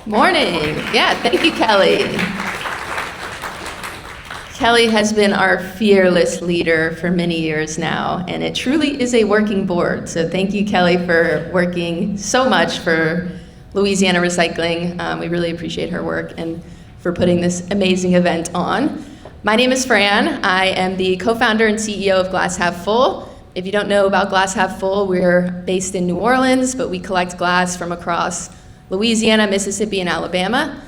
Morning. Yeah, thank you, Kelly. Kelly has been our fearless leader for many years now, and it truly is a working board. So thank you, Kelly, for working so much for Louisiana Recycling. We really appreciate her work and for putting this amazing event on. My name is Fran. I am the co-founder and CEO of Glass Half Full. If you don't know about Glass Half Full, we're based in New Orleans, but we collect glass from across Louisiana, Mississippi, and Alabama.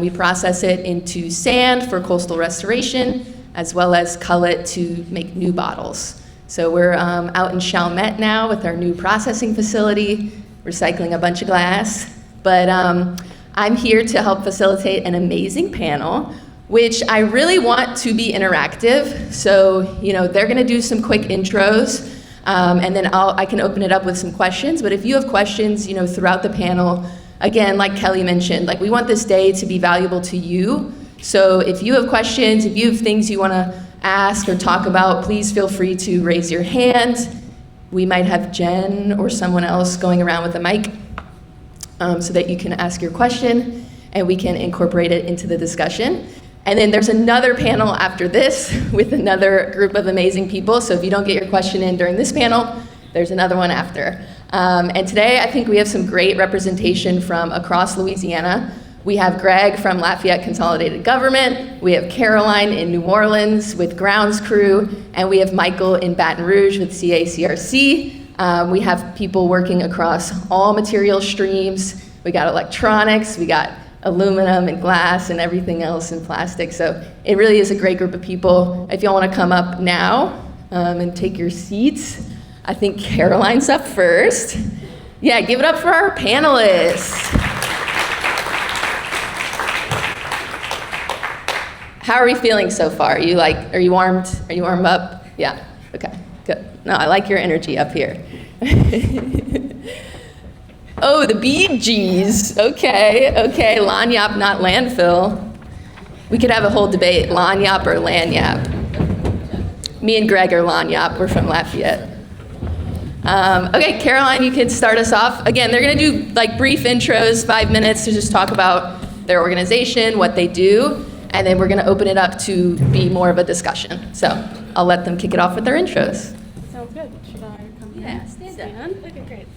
We process it into sand for coastal restoration, as well as cull it to make new bottles. So we're out in Chalmette now with our new processing facility, recycling a bunch of glass. But I'm here to help facilitate an amazing panel, which I really want to be interactive. So, they're gonna do some quick intros, and then I can open it up with some questions. But if you have questions, throughout the panel, again, like Kelly mentioned, we want this day to be valuable to you. So if you have questions, if you have things you wanna ask or talk about, please feel free to raise your hand. We might have Jen or someone else going around with a mic so that you can ask your question and we can incorporate it into the discussion. And then there's another panel after this with another group of amazing people. So if you don't get your question in during this panel, there's another one after. And today I think we have some great representation from across Louisiana. We have Greg from Lafayette Consolidated Government, we have Caroline in New Orleans with Grounds Crew, and we have Michael in Baton Rouge with CACRC. We have people working across all material streams. We got electronics, we got aluminum and glass and everything else in plastic. So it really is a great group of people. If y'all want to come up now and take your seats. I think Caroline's up first. Yeah, give it up for our panelists. How are we feeling so far? Are you warmed? Are you warmed up? Yeah, okay, good. No, I like your energy up here. Oh, the Bee Gees. Okay, Lanyap, not landfill. We could have a whole debate, Lanyap or Lanyap. Me and Greg are Lanyap, we're from Lafayette. Okay, Caroline, you can start us off. Again, they're gonna do brief intros, 5 minutes to just talk about their organization, what they do, and then we're gonna open it up to be more of a discussion. So I'll let them kick it off with their intros. Sounds good. Should I come here? Yeah, stand up. Okay, great.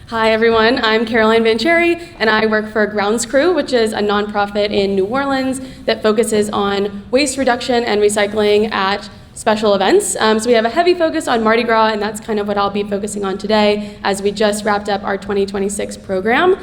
Hi everyone, I'm Caroline Vancheri, and I work for Grounds Crew, which is a nonprofit in New Orleans that focuses on waste reduction and recycling at special events. So we have a heavy focus on Mardi Gras, and that's kind of what I'll be focusing on today as we just wrapped up our 2026 program.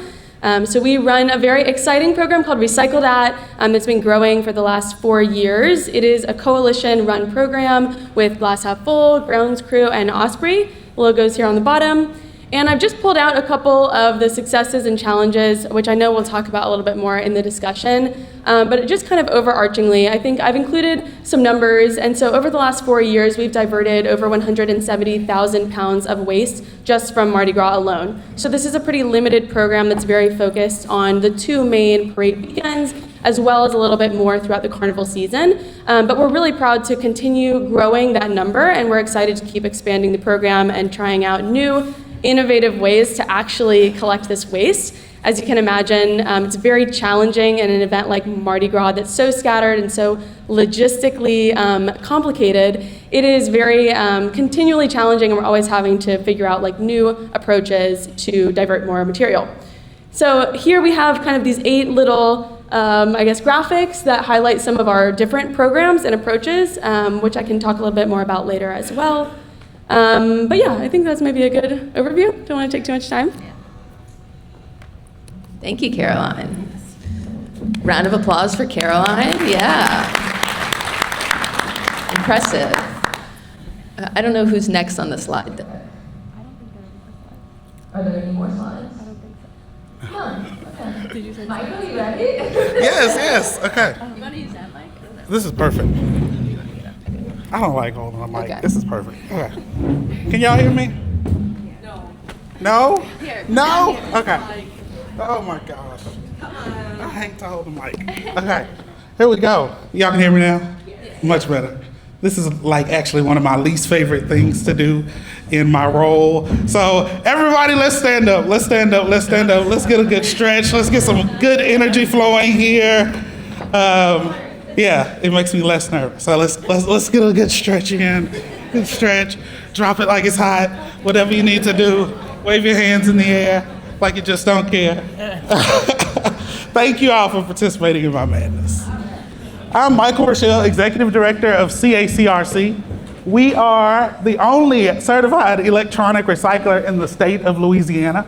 So we run a very exciting program called Recycled At that's been growing for the last 4 years. It is a coalition-run program with Glass Half Full, Grounds Crew, and Osprey. Logos here on the bottom. And I've just pulled out a couple of the successes and challenges, which I know we'll talk about a little bit more in the discussion. But just kind of overarchingly, I think I've included some numbers. And so over the last 4 years, we've diverted over 170,000 pounds of waste just from Mardi Gras alone. So this is a pretty limited program that's very focused on the 2 main parade weekends, as well as a little bit more throughout the carnival season. But we're really proud to continue growing that number, and we're excited to keep expanding the program and trying out new innovative ways to actually collect this waste. As you can imagine, it's very challenging in an event like Mardi Gras that's so scattered and so logistically complicated. It is very continually challenging, and we're always having to figure out new approaches to divert more material. So here we have kind of these 8 little graphics that highlight some of our different programs and approaches, which I can talk a little bit more about later as well. But yeah, I think that's maybe a good overview. Don't want to take too much time. Thank you, Caroline. Round of applause for Caroline. Yeah. Impressive. I don't know who's next on the slide, though. Are there any more slides? I don't think so. Come on. Okay. Did you say Michael, you ready? Yes, okay. You want to use that mic? This is perfect. I don't like holding my mic. Okay. This is perfect. Okay. Can y'all hear me? No. No? Here. No? Here. Okay. Oh my gosh. I hate to hold the mic. Okay. Here we go. Y'all can hear me now? Yes. Much better. This is like actually one of my least favorite things to do in my role. So everybody, let's stand up, let's stand up, let's stand up. Let's get a good stretch. Let's get some good energy flowing here. Yeah, it makes me less nervous. So let's get a good stretch in. Good stretch. Drop it like it's hot. Whatever you need to do. Wave your hands in the air like you just don't care. Thank you all for participating in my madness. I'm Michael Rochelle, Executive Director of CACRC. We are the only certified electronic recycler in the state of Louisiana.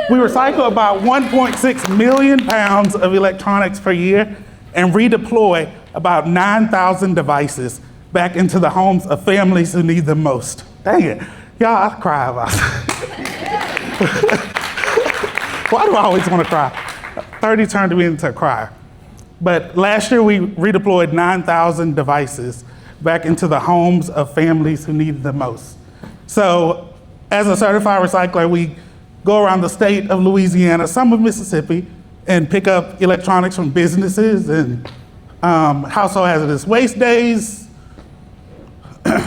We recycle about 1.6 million pounds of electronics per year and redeploy about 9,000 devices back into the homes of families who need them most. Dang it, y'all, I cry about it. Why do I always want to cry? 30 turned me into a crier. But last year we redeployed 9,000 devices back into the homes of families who needed them most. So as a certified recycler, we go around the state of Louisiana, some of Mississippi, and pick up electronics from businesses and household hazardous waste days. Can I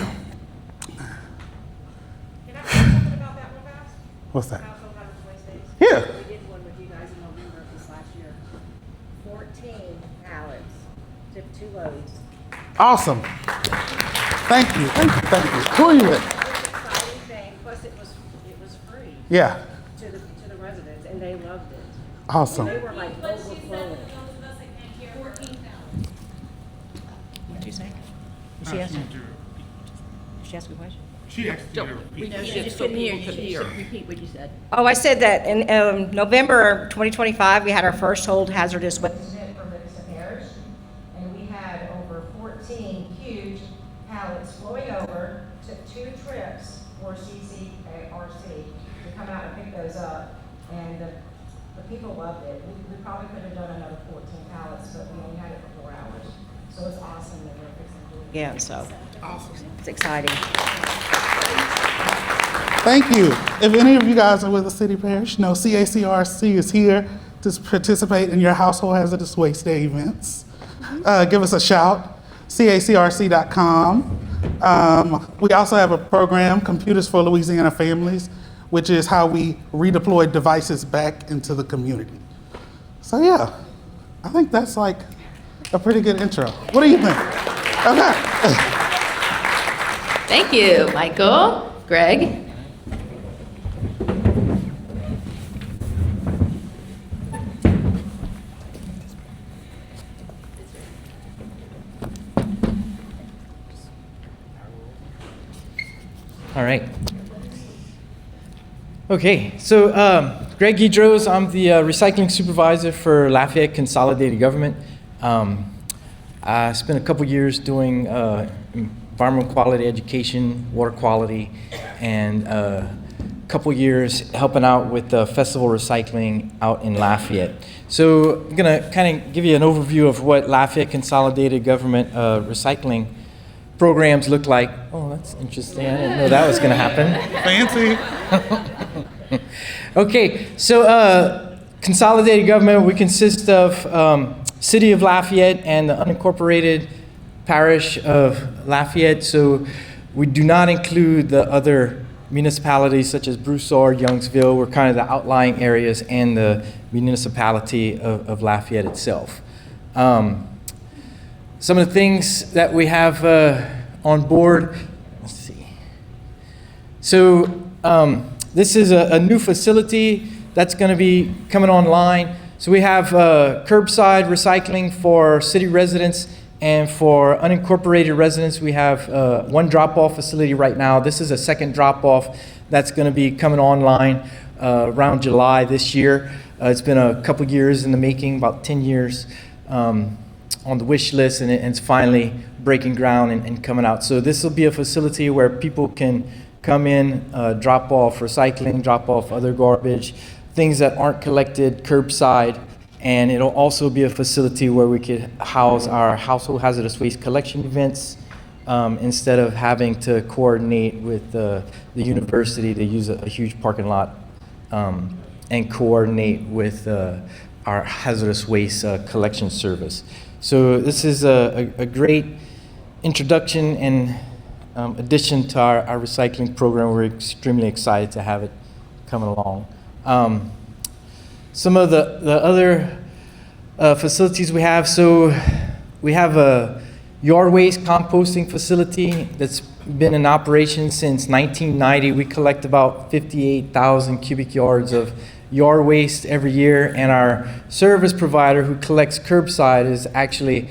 say something about that real fast? What's that? Household hazardous waste days? Yeah. We did one with you guys in November of this last year. 14 pallets, took 2 loads. Awesome. Thank you, thank you, thank you. Who are you with? It was an exciting thing, plus it was free Yeah, to the residents, and they loved it. awesome. They were like overflowing. What'd you say? Did she ask you? Did she ask a question? She asked you to repeat. Just so people could hear. Repeat what you said. Oh, I said that in November 2025, we had our first hold hazardous waste event for Livingston Parish, and we had over 14 huge pallets flowing over. Took 2 trips for CCRC to come out and pick those up, and the people loved it. We probably could have done another 14 pallets, but we only had it for 4 hours. So it's awesome that we're fixing to do it again. So Awesome. it's exciting. Thank you. If any of you guys are with the city parish, know CACRC is here to participate in your household hazardous waste day events. Give us a shout, cacrc.com. We also have a program, Computers for Louisiana Families, which is how we redeploy devices back into the community. So yeah, I think that's like a pretty good intro. What do you think? Okay. Thank you, Michael. Greg? All right. Okay, so Greg Guidros, I'm the recycling supervisor for Lafayette Consolidated Government. I spent a couple years doing environmental quality education, water quality, and a couple years helping out with festival recycling out in Lafayette. So I'm gonna kind of give you an overview of what Lafayette Consolidated Government recycling programs look like. Oh, that's interesting. I didn't know that was gonna happen. Fancy. Okay, so consolidated government, we consist of City of Lafayette and the unincorporated parish of Lafayette. So we do not include the other municipalities such as Broussard, Youngsville. We're kind of the outlying areas and the municipality of Lafayette itself. Some of the things that we have on board, let's see. So this is a new facility that's going to be coming online. So we have curbside recycling for city residents, and for unincorporated residents, we have one drop-off facility right now. This is a second drop-off that's going to be coming online around July this year. It's been a couple years in the making, about 10 years on the wish list, and it's finally breaking ground and coming out. So this will be a facility where people can come in, drop off recycling, drop off other garbage, things that aren't collected curbside, and it'll also be a facility where we could house our household hazardous waste collection events instead of having to coordinate with the university to use a huge parking lot and coordinate with our hazardous waste collection service. So this is a great introduction and addition to our recycling program. We're extremely excited to have it coming along. Some of the other facilities we have, so we have a yard waste composting facility that's been in operation since 1990. We collect about 58,000 cubic yards of yard waste every year, and our service provider who collects curbside is actually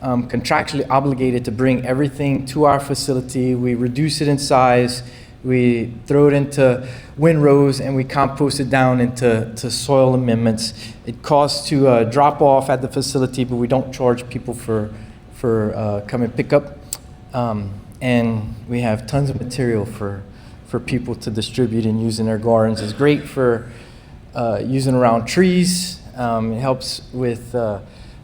contractually obligated to bring everything to our facility. We reduce it in size, we throw it into windrows, and we compost it down into soil amendments. It costs to drop off at the facility, but we don't charge people for come and pick up. And we have tons of material for people to distribute and use in their gardens. It's great for using around trees. It helps with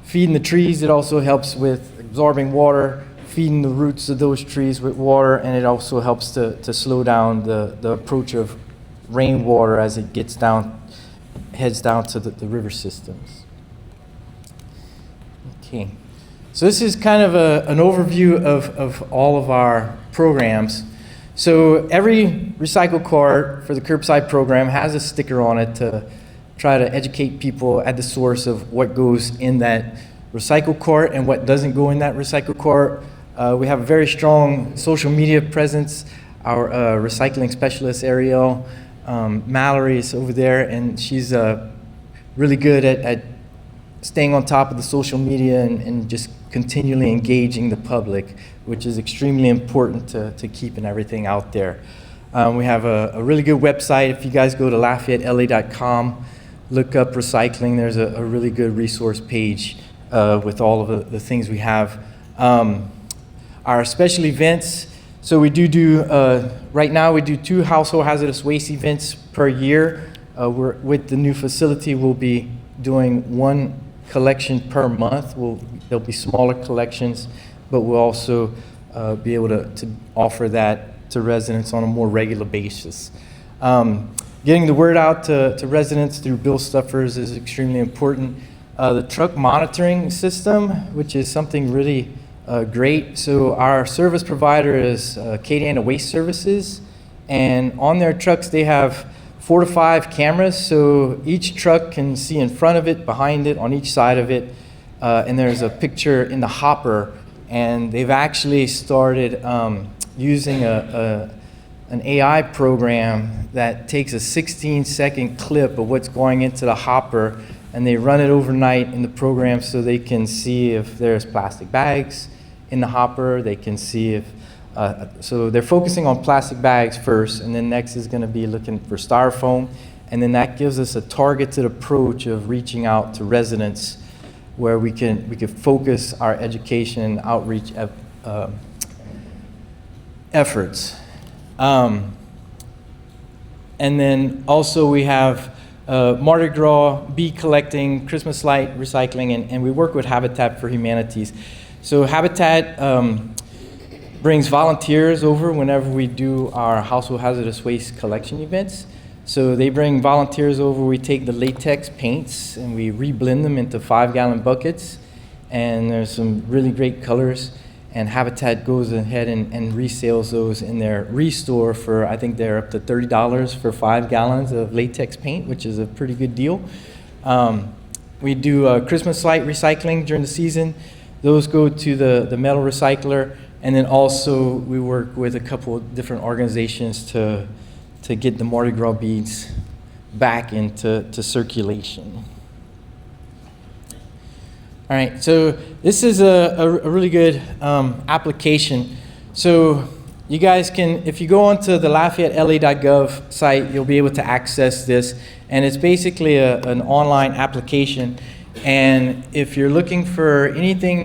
feeding the trees. It also helps with absorbing water, feeding the roots of those trees with water, and it also helps to slow down the approach of rainwater as it heads down to the river systems. Okay. So this is kind of an overview of all of our programs. So every recycle cart for the curbside program has a sticker on it to try to educate people at the source of what goes in that recycle cart and what doesn't go in that recycle cart. We have a very strong social media presence. Our recycling specialist, Ariel Mallory, is over there, and she's really good at staying on top of the social media and just continually engaging the public, which is extremely important to keeping everything out there. We have a really good website. If you guys go to LafayetteLA.com, look up recycling, there's a really good resource page with all of the things we have. Our special events, so we do right now we do 2 household hazardous waste events per year. With the new facility, we'll be doing 1 collection per month. There'll be smaller collections, but we'll also be able to offer that to residents on a more regular basis. Getting the word out to residents through bill stuffers is extremely important. The truck monitoring system, which is something really great. So our service provider is Acadiana Waste Services, and on their trucks they have 4 to 5 cameras, so each truck can see in front of it, behind it, on each side of it, and there's a picture in the hopper, and they've actually started using an AI program that takes a 16-second clip of what's going into the hopper, and they run it overnight in the program so they can see if there's plastic bags in the hopper. They can see if so they're focusing on plastic bags first, and then next is going to be looking for styrofoam, and then that gives us a targeted approach of reaching out to residents where we can focus our education and outreach efforts. And then also we have Mardi Gras, bee collecting, Christmas light recycling, and we work with Habitat for Humanities. So Habitat brings volunteers over whenever we do our household hazardous waste collection events. So they bring volunteers over. We take the latex paints and we reblend them into 5-gallon buckets, and there's some really great colors, and Habitat goes ahead and resales those in their restore for, I think they're up to $30 for 5 gallons of latex paint, which is a pretty good deal. We do Christmas light recycling during the season. Those go to the metal recycler. And then also we work with a couple of different organizations to get the Mardi Gras beads back into circulation. All right, so this is a really good application. So you guys can, if you go onto the LafayetteLA.gov site, you'll be able to access this. And it's basically an online application. And if you're looking for anything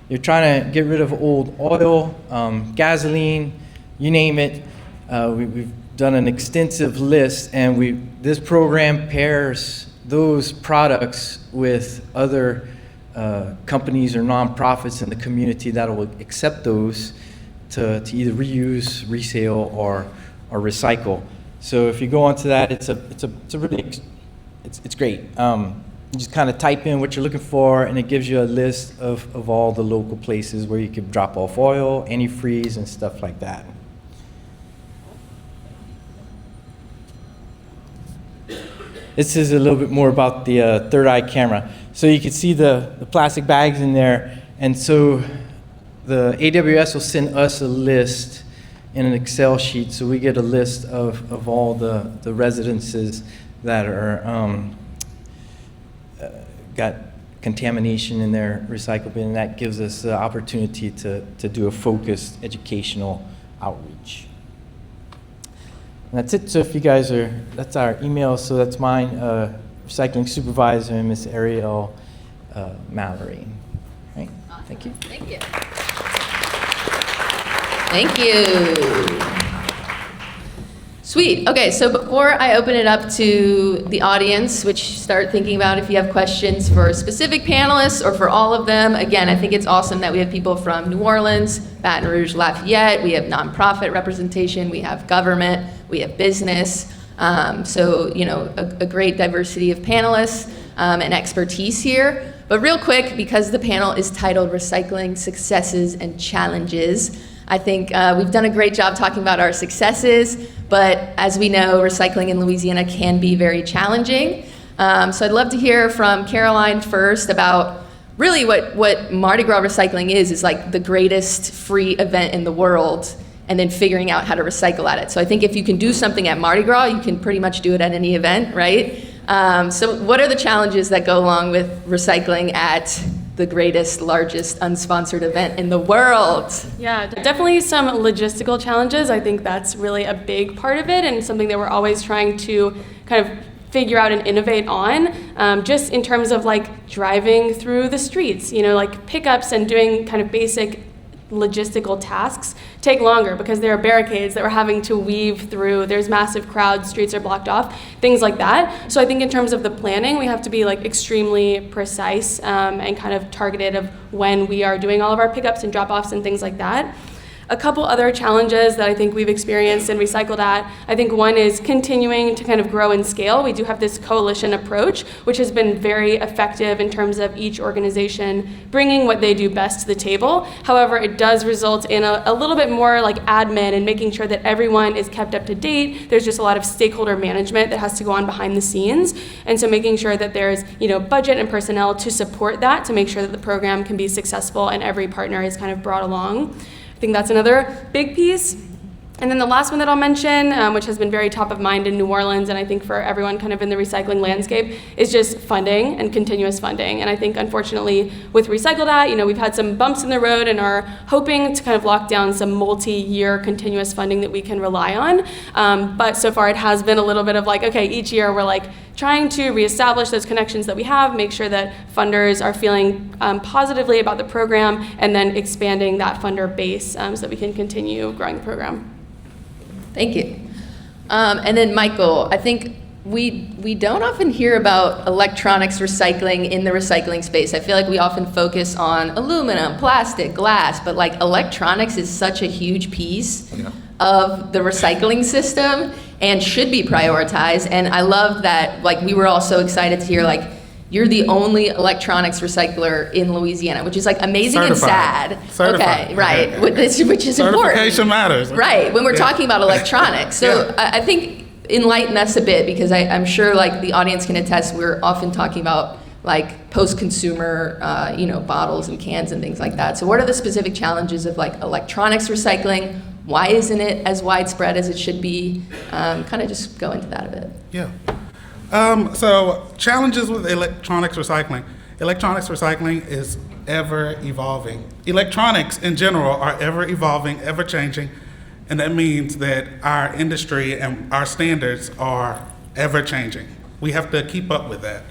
you're trying to get rid of old oil, gasoline, you name it. We've done an extensive list, and this program pairs those products with other companies or nonprofits in the community that will accept those to either reuse, resale, or recycle. So if you go onto that, it's great. You just kind of type in what you're looking for, and it gives you a list of all the local places where you could drop off oil, antifreeze, and stuff like that. This is a little bit more about the third eye camera. So you can see the plastic bags in there, and so the AWS will send us a list in an Excel sheet, so we get a list of all the residences that are got contamination in their recycle bin, and that gives us the opportunity to do a focused educational outreach. And that's it. So if you guys are, that's our email. So that's mine, recycling supervisor, Miss Ariel Mallory. Right? Awesome. Thank you. Thank you. Thank you. Sweet. Okay, so before I open it up to the audience, which start thinking about if you have questions for specific panelists or for all of them, again, I think it's awesome that we have people from New Orleans, Baton Rouge, Lafayette, we have nonprofit representation, we have government, we have business. So, you know, a great diversity of panelists and expertise here. But real quick, because the panel is titled Recycling Successes and Challenges, I think we've done a great job talking about our successes, but as we know, recycling in Louisiana can be very challenging. So I'd love to hear from Caroline first about really what Mardi Gras recycling is like the greatest free event in the world, and then figuring out how to recycle at it. So I think if you can do something at Mardi Gras, you can pretty much do it at any event, right? So what are the challenges that go along with recycling at the greatest, largest, unsponsored event in the world? Yeah, definitely some logistical challenges. I think that's really a big part of it, and something that we're always trying to kind of figure out and innovate on, just in terms of like driving through the streets, you know, like pickups and doing kind of basic logistical tasks take longer because there are barricades that we're having to weave through, there's massive crowds, streets are blocked off, things like that. So I think in terms of the planning, we have to be like extremely precise and kind of targeted of when we are doing all of our pickups and drop-offs and things like that. A couple other challenges that I think we've experienced and recycled at, I think one is continuing to kind of grow and scale. We do have this coalition approach, which has been very effective in terms of each organization bringing what they do best to the table. However, it does result in a little bit more like admin and making sure that everyone is kept up to date. There's just a lot of stakeholder management that has to go on behind the scenes. And so making sure that there's, you know, budget and personnel to support that, to make sure that the program can be successful and every partner is kind of brought along. I think that's another big piece. And then the last one that I'll mention, which has been very top of mind in New Orleans, and I think for everyone kind of in the recycling landscape, is just funding and continuous funding. And I think, unfortunately, with Recycled, you know, we've had some bumps in the road and are hoping to kind of lock down some multi-year continuous funding that we can rely on. But so far, it has been a little bit of like, okay, each year we're like trying to reestablish those connections that we have, make sure that funders are feeling positively about the program, and then expanding that funder base so that we can continue growing the program. Thank you. And then Michael, I think we don't often hear about electronics recycling in the recycling space. I feel like we often focus on aluminum, plastic, glass, but like electronics is such a huge piece of the recycling system and should be prioritized. And I love that, like, we were all so excited to hear, like, you're the only electronics recycler in Louisiana, which is like amazing Certified. and sad. Certified. Okay, right, which is important. Certification matters. Right, when we're talking about electronics. So Yeah. I think enlighten us a bit, because I'm sure like the audience can attest, we're often talking about like post-consumer, bottles and cans and things like that. So what are the specific challenges of like electronics recycling? Why isn't it as widespread as it should be? Kind of just go into that a bit. Yeah. So challenges with electronics recycling. Electronics recycling is ever evolving. Electronics in general are ever evolving, ever changing, and that means that our industry and our standards are ever changing. We have to keep up with that.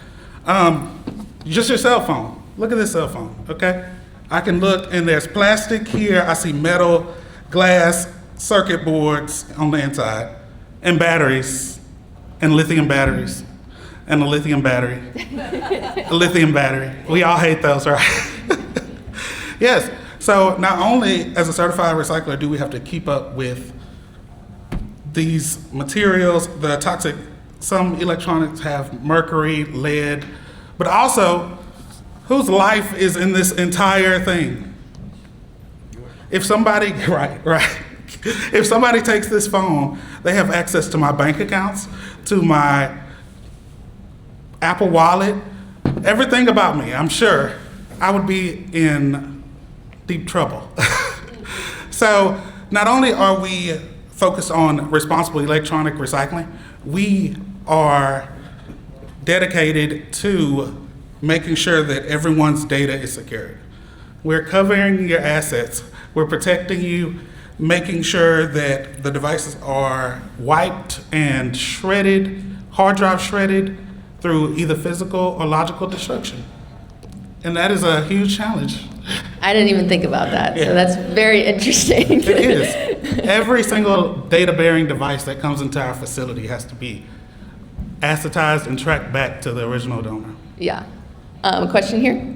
Just your cell phone. Look at this cell phone, okay? I can look and there's plastic here. I see metal, glass, circuit boards on the inside, and batteries, and lithium batteries, and a lithium battery. A lithium battery. We all hate those, right? Yes. So not only as a certified recycler do we have to keep up with these materials, the toxic, some electronics have mercury, lead, But also, whose life is in this entire thing? If somebody, right. If somebody takes this phone, they have access to my bank accounts, to my Apple Wallet, everything about me. I'm sure I would be in deep trouble. So not only are we focused on responsible electronic recycling, we are dedicated to making sure that everyone's data is secured. We're covering your assets. We're protecting you, making sure that the devices are wiped and shredded, hard drive shredded, through either physical or logical destruction. And that is a huge challenge. I didn't even think about that, Yeah. so that's very interesting. It is. Every single data-bearing device that comes into our facility has to be acetized and tracked back to the original donor. Yeah. Question here?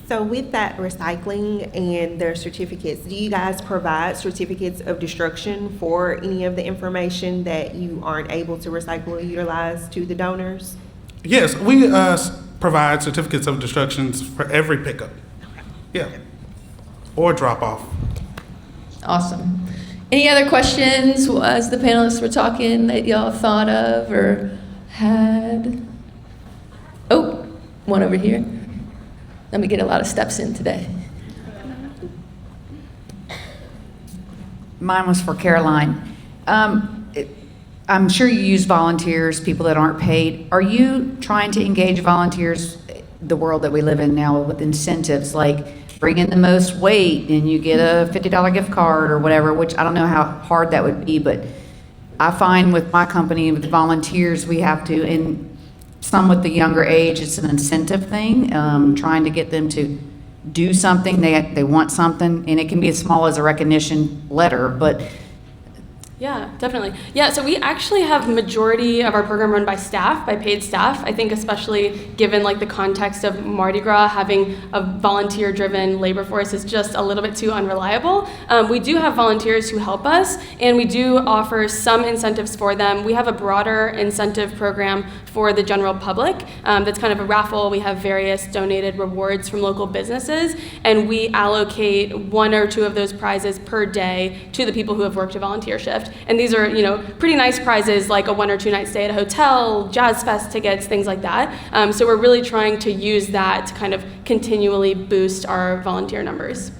So with that recycling and their certificates, do you guys provide certificates of destruction for any of the information that you aren't able to recycle or utilize to the donors? Yes, we provide certificates of destructions for every pickup. Yeah. Or drop off. Awesome. Any other questions as the panelists were talking that y'all thought of or had? Oh, one over here. Let me get a lot of steps in today. Mine was for Caroline. I'm sure you use volunteers, people that aren't paid. Are you trying to engage volunteers, the world that we live in now, with incentives like bring in the most weight and you get a $50 gift card or whatever, which I don't know how hard that would be, but I find with my company, with the volunteers, we have to, and some with the younger age, it's an incentive thing, trying to get them to do something, they want something, and it can be as small as a recognition letter, but Yeah, definitely. Yeah, so we actually have majority of our program run by staff, by paid staff. I think especially given like the context of Mardi Gras, having a volunteer-driven labor force is just a little bit too unreliable. We do have volunteers who help us, and we do offer some incentives for them. We have a broader incentive program for the general public. That's kind of a raffle. We have various donated rewards from local businesses, and we allocate one or two of those prizes per day to the people who have worked a volunteer shift. And these are, pretty nice prizes like a 1 or 2 night stay at a hotel, Jazz Fest tickets, things like that. So we're really trying to use that to kind of continually boost our volunteer numbers.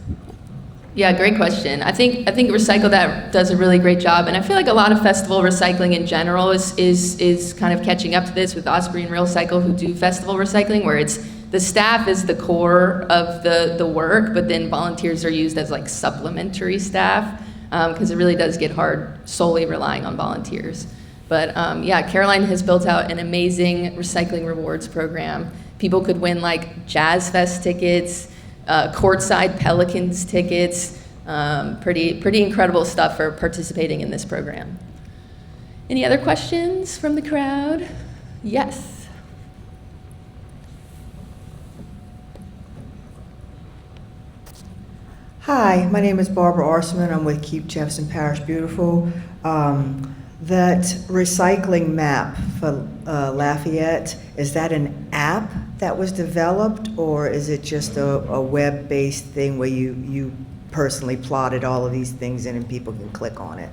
Yeah, great question. I think Recycle That does a really great job, and I feel like a lot of festival recycling in general is kind of catching up to this with Osprey and Real Cycle, who do festival recycling, where it's the staff is the core of the work, but then volunteers are used as like supplementary staff, because it really does get hard solely relying on volunteers. But Caroline has built out an amazing recycling rewards program. People could win like Jazz Fest tickets, courtside Pelicans tickets, pretty incredible stuff for participating in this program. Any other questions from the crowd? Yes. Hi, my name is Barbara Arseman. I'm with Keep Jefferson Parish Beautiful. That recycling map for Lafayette, is that an app that was developed, or is it just a web-based thing where you personally plotted all of these things in and people can click on it?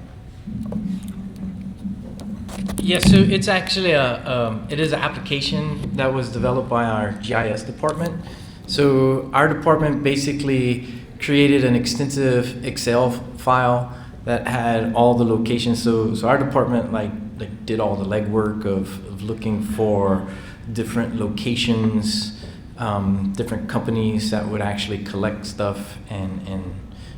Yeah, so it's actually it is an application that was developed by our GIS department. So our department basically created an extensive Excel file that had all the locations. So our department like did all the legwork of looking for different locations, different companies that would actually collect stuff and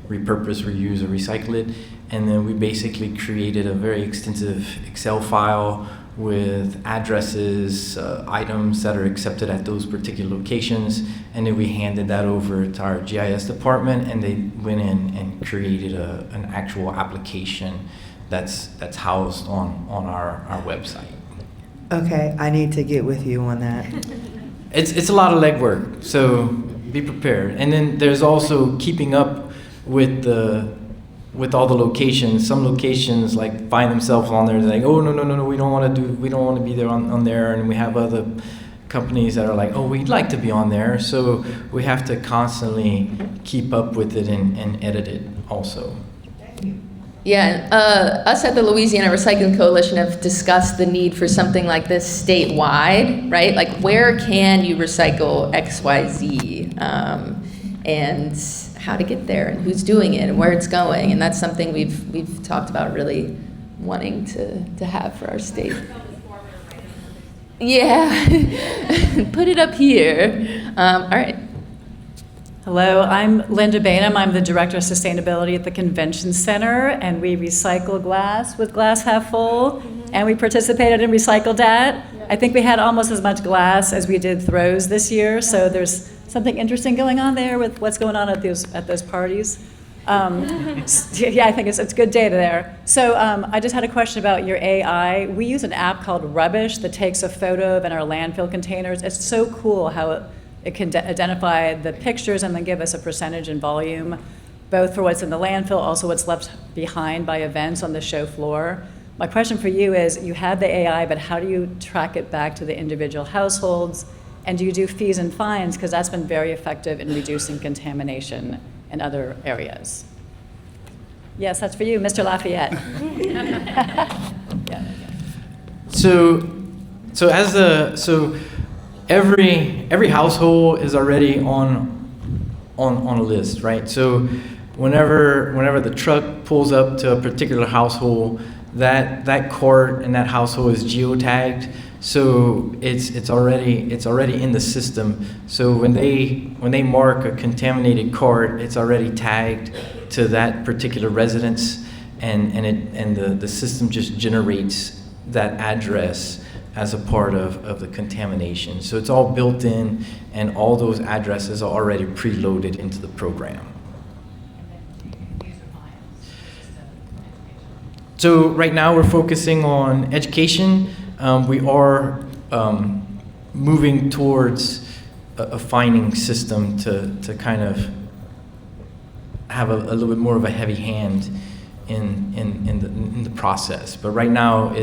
repurpose, reuse, or recycle it. And then we basically created a very extensive Excel file with addresses, items that are accepted at those particular locations, and then we handed that over to our GIS department, and they went in and created an actual application that's housed on our website. Okay, I need to get with you on that. It's a lot of legwork, so be prepared. And then there's also keeping up with the with all the locations, some locations like find themselves on there. They're like, oh no, we don't want to be there on there, and we have other companies that are like, oh, we'd like to be on there. So we have to constantly keep up with it and edit it also. Yeah, us at the Louisiana Recycling Coalition have discussed the need for something like this statewide, right? Like, where can you recycle XYZ? And how to get there, and who's doing it, and where it's going. And that's something we've talked about really wanting to have for our state. Yeah, put it up here. All right. Hello, I'm Linda Bainham. I'm the Director of Sustainability at the Convention Center, and we recycle glass with Glass Half Full, and we participated in Recycle Dat. I think we had almost as much glass as we did throws this year, so there's something interesting going on there with what's going on at those parties. Yeah, I think it's good data there. So I just had a question about your AI. We use an app called Rubbish that takes a photo of in our landfill containers. It's so cool how it can identify the pictures and then give us a percentage and volume, both for what's in the landfill, also what's left behind by events on the show floor. My question for you is, you have the AI, but how do you track it back to the individual households? And do you do fees and fines? Because that's been very effective in reducing contamination in other areas. Yes, that's for you, Mr. Lafayette. Yeah. So every household is already on a list, right? So whenever the truck pulls up to a particular household, that cart and that household is geotagged. So it's already in the system. So when they mark a contaminated cart, it's already tagged to that particular residence, and the system just generates that address as a part of the contamination. So it's all built in, and all those addresses are already preloaded into the program. So right now we're focusing on education. We are moving towards a fining system to kind of have a little bit more of a heavy hand in the process. But right now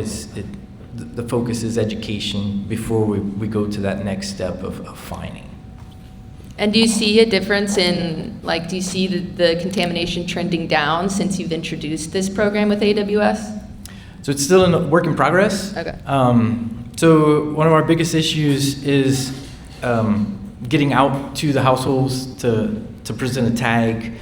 the focus is education before we go to that next step of fining. And do you see a difference in, like, do you see the contamination trending down since you've introduced this program with AWS? So it's still a work in progress. Okay. So one of our biggest issues is getting out to the households to present a tag.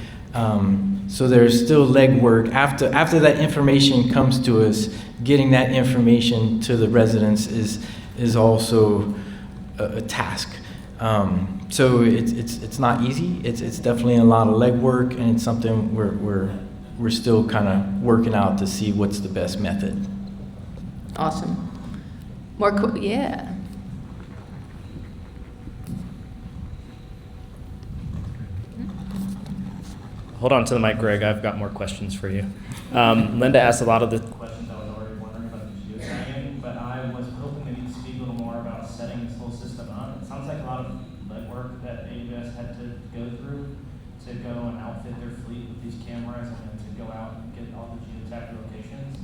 So there's still legwork. After that information comes to us, getting that information to the residents is also a task. So it's not easy. It's definitely a lot of legwork, and it's something we're still kind of working out to see what's the best method. Awesome. Yeah. Hold on to the mic, Greg. I've got more questions for you. Linda asked a lot of the questions I was already wondering about the geotagging, but I was hoping that you'd speak a little more about setting this whole system up. It sounds like a lot of legwork that AWS had to go through to go and outfit their fleet with these cameras and then to go out and get all the geotagged locations.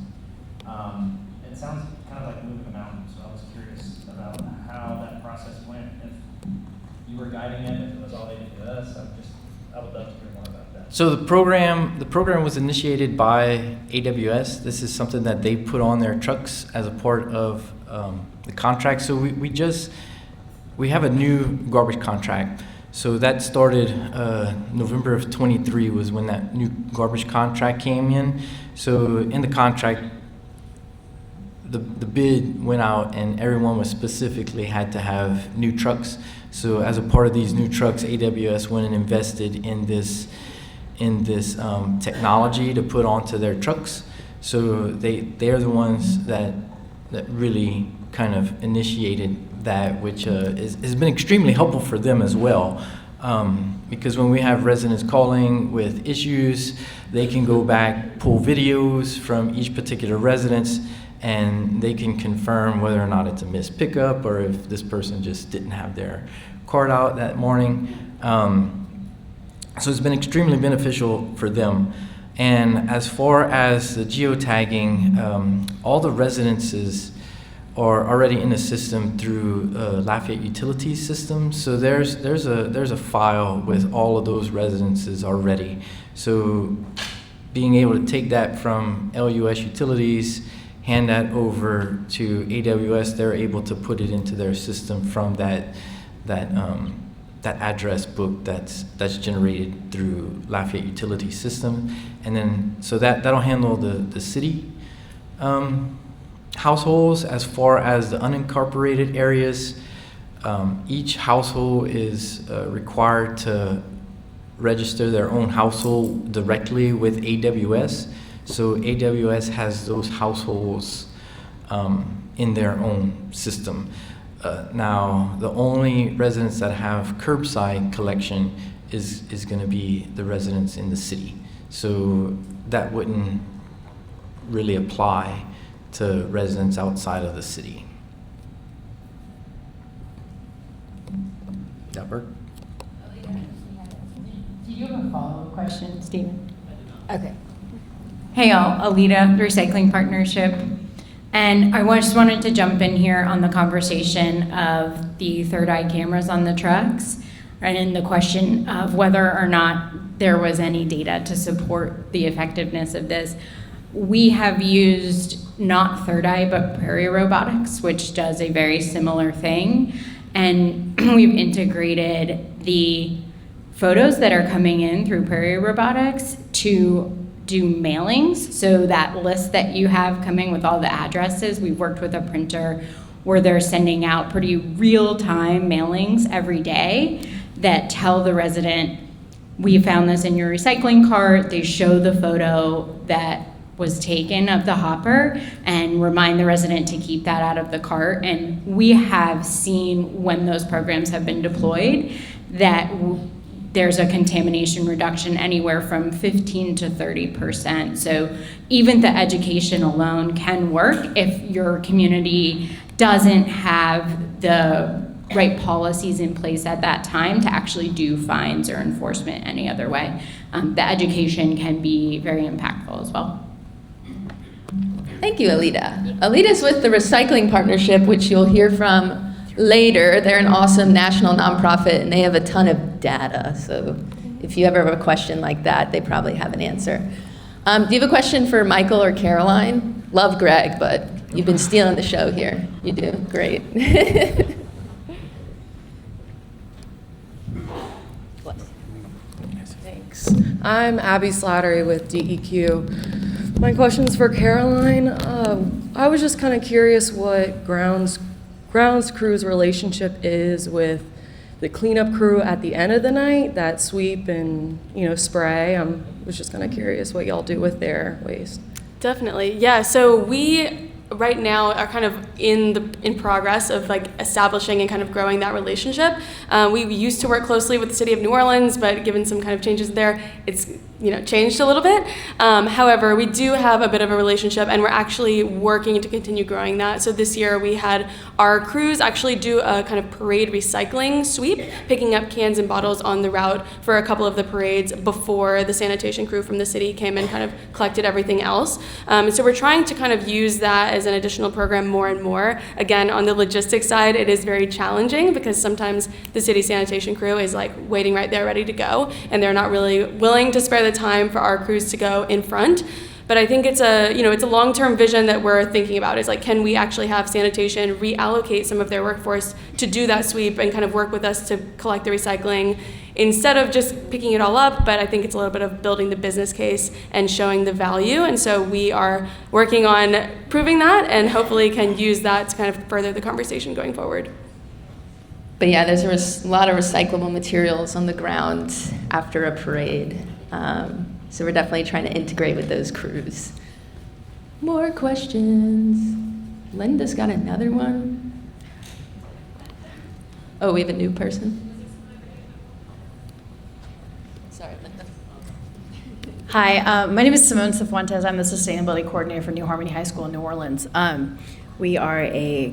It sounds kind of like moving a mountain, so I was curious about how that process went. If you were guiding it, if it was all AWS, I would love to hear more about that. So the program was initiated by AWS. This is something that they put on their trucks as a part of the contract. So we have a new garbage contract. So that started November of 23 was when that new garbage contract came in. So in the contract, the bid went out, and everyone was specifically had to have new trucks. So as a part of these new trucks, AWS went and invested in this technology to put onto their trucks. So they're the ones that really kind of initiated that, which has been extremely helpful for them as well. Because when we have residents calling with issues, they can go back, pull videos from each particular residence, and they can confirm whether or not it's a missed pickup or if this person just didn't have their card out that morning. So it's been extremely beneficial for them. And as far as the geotagging, all the residences are already in the system through Lafayette Utilities system. So there's a file with all of those residences already. So being able to take that from LUS Utilities, hand that over to AWS, they're able to put it into their system from that address book that's generated through Lafayette Utilities system. And then, so that'll handle the city households. As far as the unincorporated areas, each household is required to register their own household directly with AWS. So AWS has those households in their own system. Now, the only residents that have curbside collection is going to be the residents in the city. So that wouldn't really apply to residents outside of the city. That work? Do you have a follow-up question, Stephen? Okay. Hey all, Alita, the Recycling Partnership. And I just wanted to jump in here on the conversation of the third eye cameras on the trucks, and in the question of whether or not there was any data to support the effectiveness of this. We have used not third eye, but Prairie Robotics, which does a very similar thing. And we've integrated the photos that are coming in through Prairie Robotics to do mailings. So that list that you have coming with all the addresses, we've worked with a printer where they're sending out pretty real-time mailings every day that tell the resident, we found this in your recycling cart. They show the photo that was taken of the hopper and remind the resident to keep that out of the cart. And we have seen when those programs have been deployed that there's a contamination reduction anywhere from 15 to 30%. So even the education alone can work if your community doesn't have the right policies in place at that time to actually do fines or enforcement any other way. The education can be very impactful as well. Thank you, Alita. Alita's with the Recycling Partnership, which you'll hear from later. They're an awesome national nonprofit, and they have a ton of data. So if you ever have a question like that, they probably have an answer. Do you have a question for Michael or Caroline? Love Greg, but you've been stealing the show here. You do, great. Thanks. I'm Abby Slattery with DEQ. My question's for Caroline. I was just kind of curious what grounds crew's relationship is with the cleanup crew at the end of the night, that sweep and spray. I was just kind of curious what y'all do with their waste. Definitely, yeah. So we right now are kind of in progress of like establishing and kind of growing that relationship. We used to work closely with the city of New Orleans, but given some kind of changes there, it's changed a little bit. However, we do have a bit of a relationship, and we're actually working to continue growing that. So this year we had our crews actually do a kind of parade recycling sweep, picking up cans and bottles on the route for a couple of the parades before the sanitation crew from the city came and kind of collected everything else. And so we're trying to kind of use that as an additional program more and more. Again, on the logistics side, it is very challenging because sometimes the city sanitation crew is like waiting right there ready to go, and they're not really willing to spare the time for our crews to go in front. But I think it's a long-term vision that we're thinking about, is like, can we actually have sanitation reallocate some of their workforce to do that sweep and kind of work with us to collect the recycling instead of just picking it all up. But I think it's a little bit of building the business case and showing the value. And so we are working on proving that, and hopefully can use that to kind of further the conversation going forward. But yeah, there's a lot of recyclable materials on the ground after a parade. So we're definitely trying to integrate with those crews. More questions? Linda's got another one. Oh, we have a new person? Sorry, Linda. Hi, my name is Simone Cifuentes. I'm the Sustainability Coordinator for New Harmony High School in New Orleans. We are a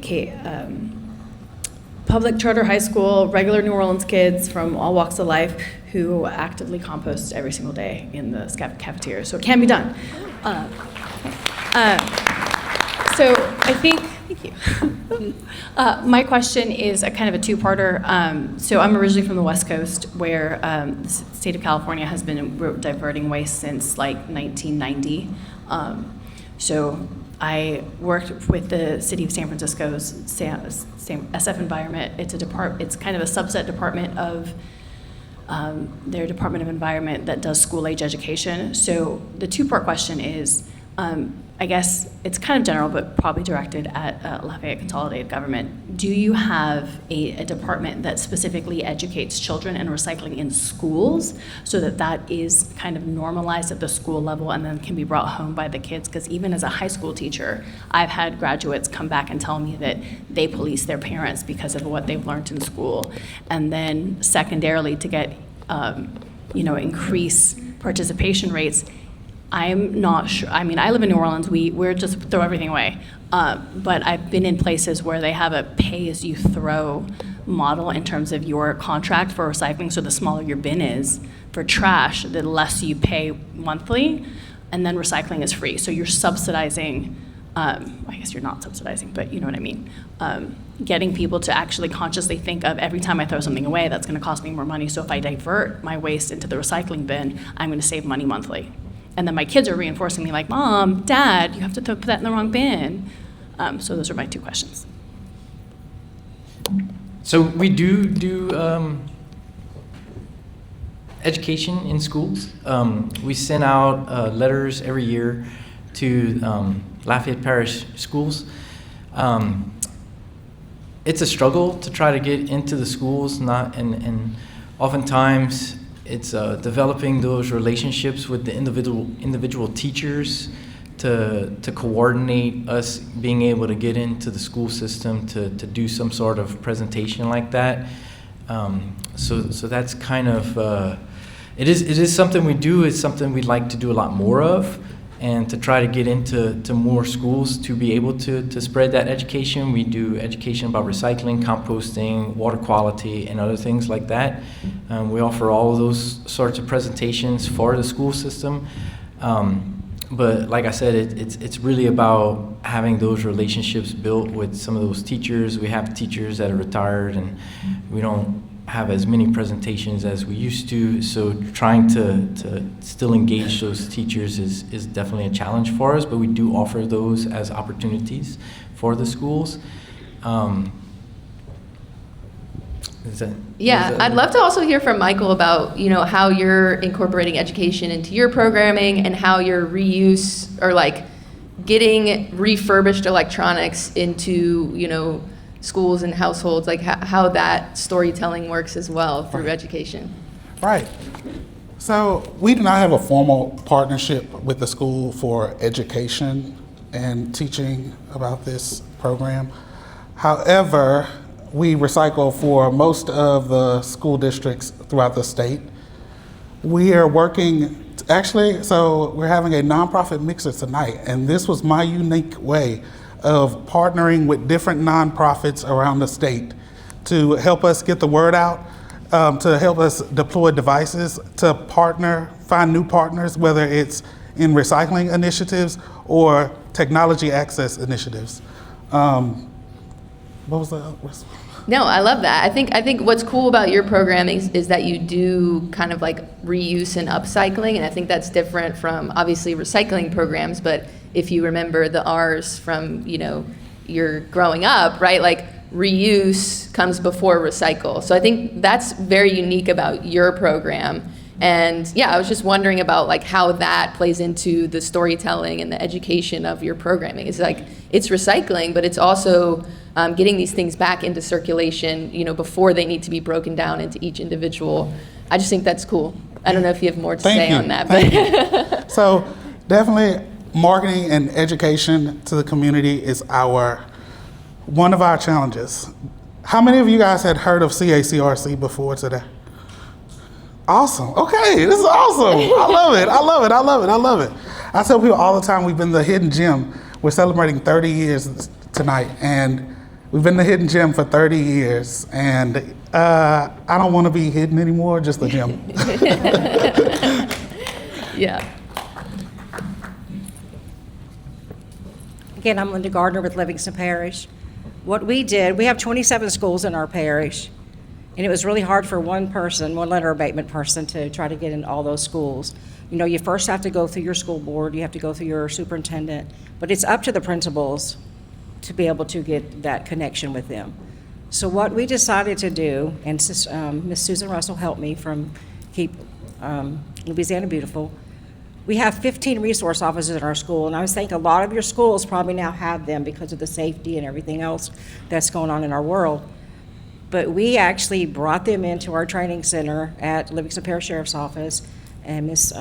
public charter high school, regular New Orleans kids from all walks of life who actively compost every single day in the cafeteria. So it can be done. So I think, thank you. My question is a kind of a two-parter. So I'm originally from the West Coast, where the state of California has been diverting waste since like 1990. So I worked with the city of San Francisco's SF Environment. It's kind of a subset department of their Department of Environment that does school-age education. So the two-part question is, I guess it's kind of general, but probably directed at Lafayette Consolidated Government. Do you have a department that specifically educates children in recycling in schools so that that is kind of normalized at the school level and then can be brought home by the kids? Because even as a high school teacher, I've had graduates come back and tell me that they police their parents because of what they've learned in school. And then secondarily, to get increase participation rates, I'm not sure. I mean, I live in New Orleans. We're just throw everything away. But I've been in places where they have a pay-as-you-throw model in terms of your contract for recycling. So the smaller your bin is for trash, the less you pay monthly, and then recycling is free. So you're subsidizing. I guess you're not subsidizing, but you know what I mean. Getting people to actually consciously think of every time I throw something away, that's going to cost me more money. So if I divert my waste into the recycling bin, I'm going to save money monthly. And then my kids are reinforcing me like, Mom, Dad, you have to put that in the wrong bin. So those are my two questions. So we do education in schools. We send out letters every year to Lafayette Parish schools. It's a struggle to try to get into the schools, and oftentimes it's developing those relationships with the individual teachers to coordinate us being able to get into the school system to do some sort of presentation like that. So that's kind of it is something we do. It's something we'd like to do a lot more of, and to try to get into more schools to be able to spread that education. We do education about recycling, composting, water quality, and other things like that. We offer all of those sorts of presentations for the school system. But like I said, it's really about having those relationships built with some of those teachers. We have teachers that are retired, and we don't have as many presentations as we used to, so trying to still engage those teachers is definitely a challenge for us, but we do offer those as opportunities for the schools. I'd love to also hear from Michael about, how you're incorporating education into your programming and how your reuse or like getting refurbished electronics into, schools and households, like how that storytelling works as well through education. Right. So we do not have a formal partnership with the school for education and teaching about this program. However, we recycle for most of the school districts throughout the state. We are working, so we're having a nonprofit mixer tonight, and this was my unique way of partnering with different nonprofits around the state to help us get the word out, to help us deploy devices, to find new partners, whether it's in recycling initiatives or technology access initiatives. What was that? No, I love that. I think what's cool about your programming is that you do kind of like reuse and upcycling, and I think that's different from obviously recycling programs, but if you remember the R's from, your growing up, right? Like reuse comes before recycle. So I think that's very unique about your program. And yeah, I was just wondering about like how that plays into the storytelling and the education of your programming. It's like, it's recycling, but it's also getting these things back into circulation, before they need to be broken down into each individual. I just think that's cool. I don't know if you have more to say on that. But So definitely marketing and education to the community is one of our challenges. How many of you guys had heard of CACRC before today? Awesome. Okay, this is awesome. I love it. I love it. I love it. I love it. I tell people all the time, we've been the hidden gem. We're celebrating 30 years tonight, and We've been the hidden gem for 30 years, and I don't want to be hidden anymore, just the gem. Yeah. Again, I'm Linda Gardner with Livingston Parish. What we did, we have 27 schools in our parish, and it was really hard for one litter abatement person to try to get in all those schools. You know, you first have to go through your school board, you have to go through your superintendent, but it's up to the principals to be able to get that connection with them. So what we decided to do, and Miss Susan Russell helped me from Keep Louisiana Beautiful, we have 15 resource officers in our school, and I was thinking a lot of your schools probably now have them because of the safety and everything else that's going on in our world. But we actually brought them into our training center at Livingston Parish Sheriff's Office, and Miss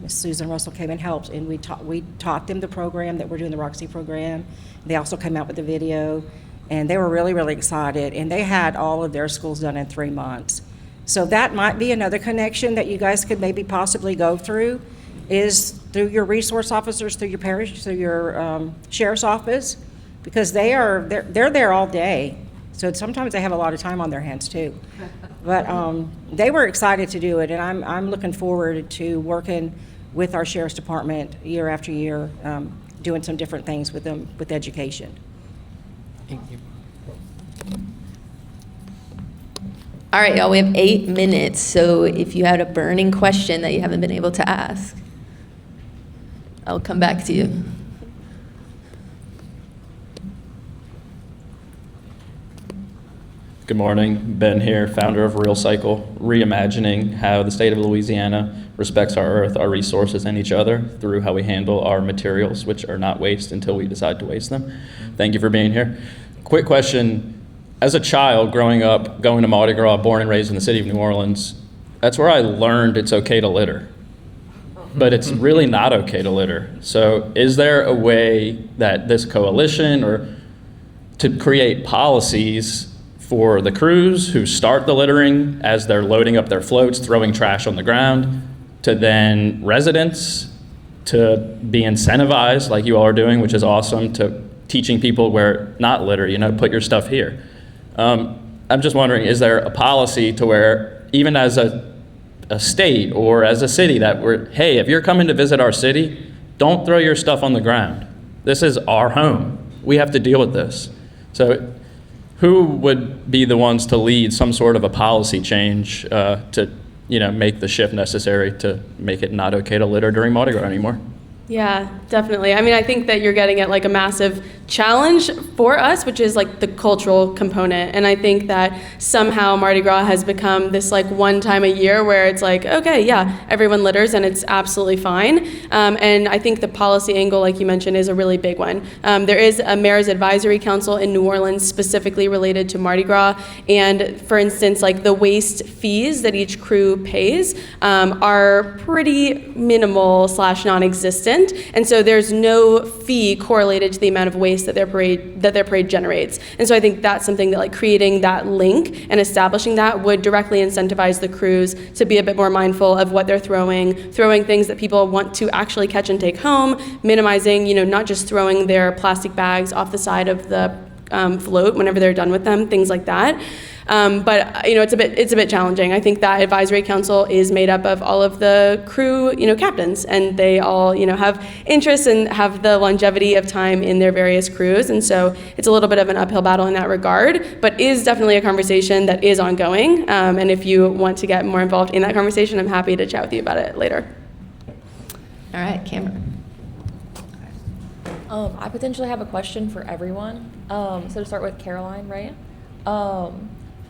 Susan Russell came and helped, and we taught them the program that we're doing, the Roxy program. They also came out with the video, and they were really, really excited, and they had all of their schools done in 3 months. So that might be another connection that you guys could maybe possibly go through, is through your resource officers, through your parish, through your sheriff's office, because they're there all day. So sometimes they have a lot of time on their hands too. But they were excited to do it, and I'm looking forward to working with our sheriff's department year after year, doing some different things with them with education. Thank you. All right, y'all, we have 8 minutes, so if you had a burning question that you haven't been able to ask, I'll come back to you. Good morning, Ben here, founder of Real Cycle, reimagining how the state of Louisiana respects our earth, our resources, and each other through how we handle our materials, which are not waste until we decide to waste them. Thank you for being here. Quick question. As a child growing up, going to Mardi Gras, born and raised in the city of New Orleans, that's where I learned it's okay to litter. But it's really not okay to litter. So is there a way that this coalition or to create policies for the crews who start the littering as they're loading up their floats, throwing trash on the ground, to then residents to be incentivized like you all are doing, which is awesome, to teaching people where not litter, put your stuff here. I'm just wondering, is there a policy to where even as a state or as a city that hey, if you're coming to visit our city, don't throw your stuff on the ground. This is our home. We have to deal with this. So who would be the ones to lead some sort of a policy change to make the shift necessary to make it not okay to litter during Mardi Gras anymore? Yeah, definitely. I mean, I think that you're getting at like a massive challenge for us, which is like the cultural component. And I think that somehow Mardi Gras has become this like one time a year where it's like, okay, yeah, everyone litters and it's absolutely fine. And I think the policy angle, like you mentioned, is a really big one. There is a mayor's advisory council in New Orleans specifically related to Mardi Gras. And for instance, like the waste fees that each crew pays are pretty minimal / non-existent. And so there's no fee correlated to the amount of waste that their parade generates. And so I think that's something that like creating that link and establishing that would directly incentivize the crews to be a bit more mindful of what they're throwing things that people want to actually catch and take home, minimizing, not just throwing their plastic bags off the side of the float whenever they're done with them, things like that. But it's a bit challenging. I think that advisory council is made up of all of the crew, captains, and they all, have interests and have the longevity of time in their various crews. And so it's a little bit of an uphill battle in that regard, but is definitely a conversation that is ongoing. And if you want to get more involved in that conversation, I'm happy to chat with you about it later. All right, Cameron. I potentially have a question for everyone. So to start with Caroline, right?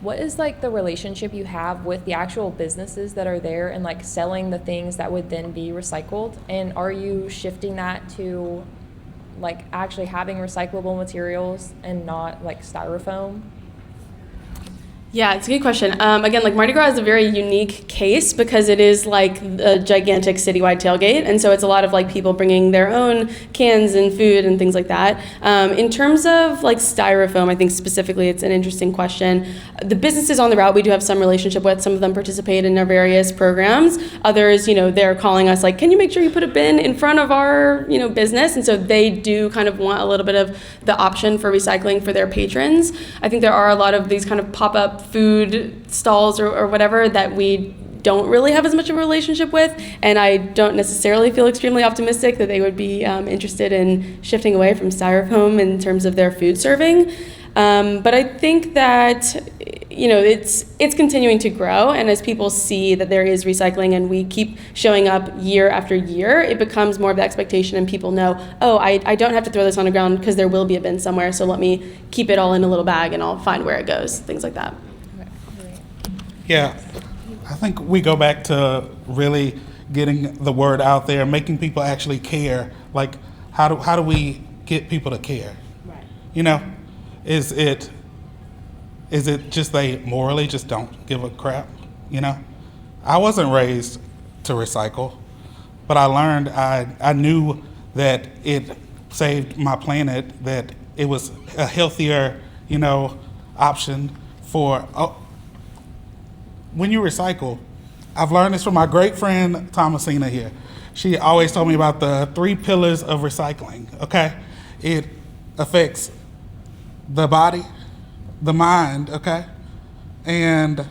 What is like the relationship you have with the actual businesses that are there and like selling the things that would then be recycled? And are you shifting that to like actually having recyclable materials and not like styrofoam? Yeah, it's a good question. Again, like Mardi Gras is a very unique case because it is like a gigantic citywide tailgate, and so it's a lot of like people bringing their own cans and food and things like that. In terms of like styrofoam, I think specifically it's an interesting question. The businesses on the route we do have some relationship with. Some of them participate in our various programs. Others, they're calling us like, can you make sure you put a bin in front of our, business? And so they do kind of want a little bit of the option for recycling for their patrons. I think there are a lot of these kind of pop-up food stalls or whatever that we don't really have as much of a relationship with, and I don't necessarily feel extremely optimistic that they would be interested in shifting away from styrofoam in terms of their food serving. But I think that it's continuing to grow, and as people see that there is recycling and we keep showing up year after year, it becomes more of the expectation, and people know, oh, I don't have to throw this on the ground because there will be a bin somewhere, so let me keep it all in a little bag and I'll find where it goes, things like that. Yeah, I think we go back to really getting the word out there, making people actually care. Like, how do we get people to care? Right. Is it just they morally just don't give a crap? I wasn't raised to recycle, but I learned, I knew that it saved my planet, that it was a healthier, option for. When you recycle, I've learned this from my great friend Thomasina here. She always told me about the 3 pillars of recycling, okay? It affects the body, the mind, okay? And our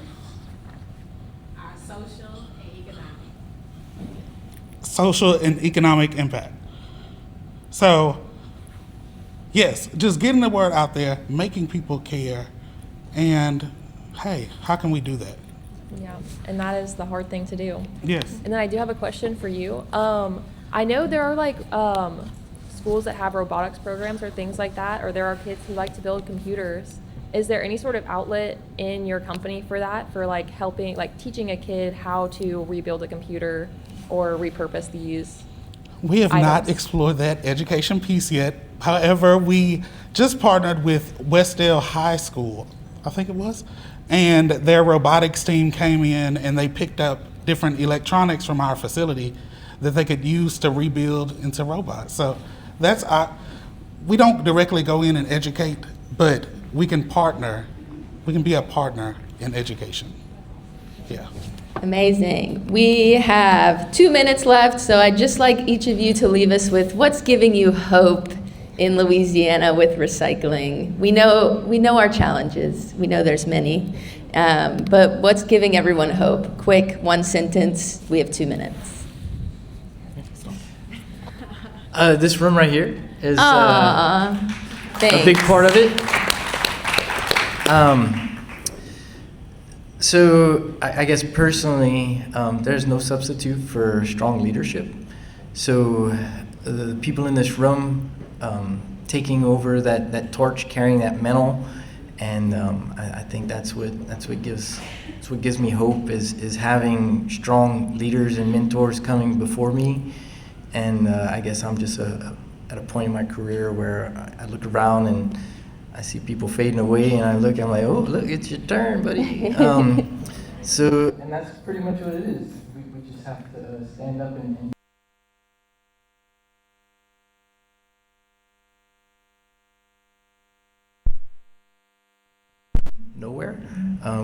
social and economic impact. So, yes, just getting the word out there, making people care, and hey, how can we do that? Yeah, and that is the hard thing to do. Yes. And then I do have a question for you. I know there are like schools that have robotics programs or things like that, or there are kids who like to build computers. Is there any sort of outlet in your company for that, for like helping, like teaching a kid how to rebuild a computer or repurpose these? We have items? not explored that education piece yet. However, we just partnered with Westdale High School, I think it was, and their robotics team came in and they picked up different electronics from our facility that they could use to rebuild into robots. So that's we don't directly go in and educate, but we can partner. We can be a partner in education. Yeah. Amazing. We have 2 minutes left, so I'd just like each of you to leave us with what's giving you hope in Louisiana with recycling. We know our challenges. We know there's many, but what's giving everyone hope? Quick, 1 sentence. We have 2 minutes. This room right here is a thanks. big part of it. So I guess personally, there's no substitute for strong leadership. So the people in this room taking over that torch, carrying that mantle, and I think that's what gives me hope is having strong leaders and mentors coming before me. And I guess I'm just at a point in my career where I look around and I see people fading away, and I'm like, oh, look, it's your turn, buddy. And that's pretty much what it is. We just have to stand up and nowhere.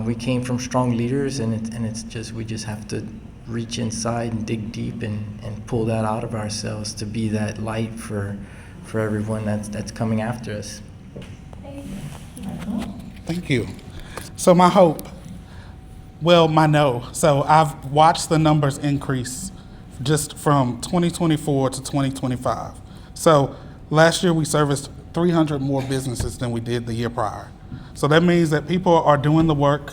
We came from strong leaders, and it's just we just have to reach inside and dig deep and pull that out of ourselves to be that light for everyone that's coming after us. Thank you. So my hope, my no. So I've watched the numbers increase just from 2024 to 2025. So last year we serviced 300 more businesses than we did the year prior. So that means that people are doing the work,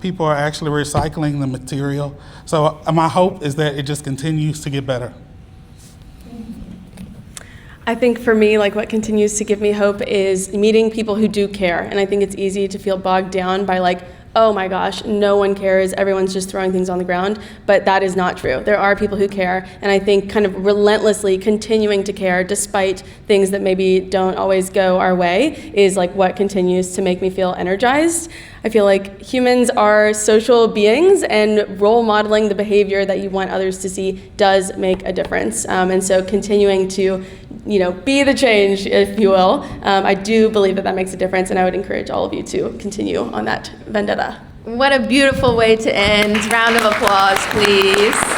people are actually recycling the material. So my hope is that it just continues to get better. I think for me, like what continues to give me hope is meeting people who do care. And I think it's easy to feel bogged down by like, oh my gosh, no one cares, everyone's just throwing things on the ground. But that is not true. There are people who care. And I think kind of relentlessly continuing to care despite things that maybe don't always go our way is like what continues to make me feel energized. I feel like humans are social beings, and role modeling the behavior that you want others to see does make a difference. And so continuing to, be the change, if you will, I do believe that that makes a difference, and I would encourage all of you to continue on that vendetta. What a beautiful way to end. Round of applause, please.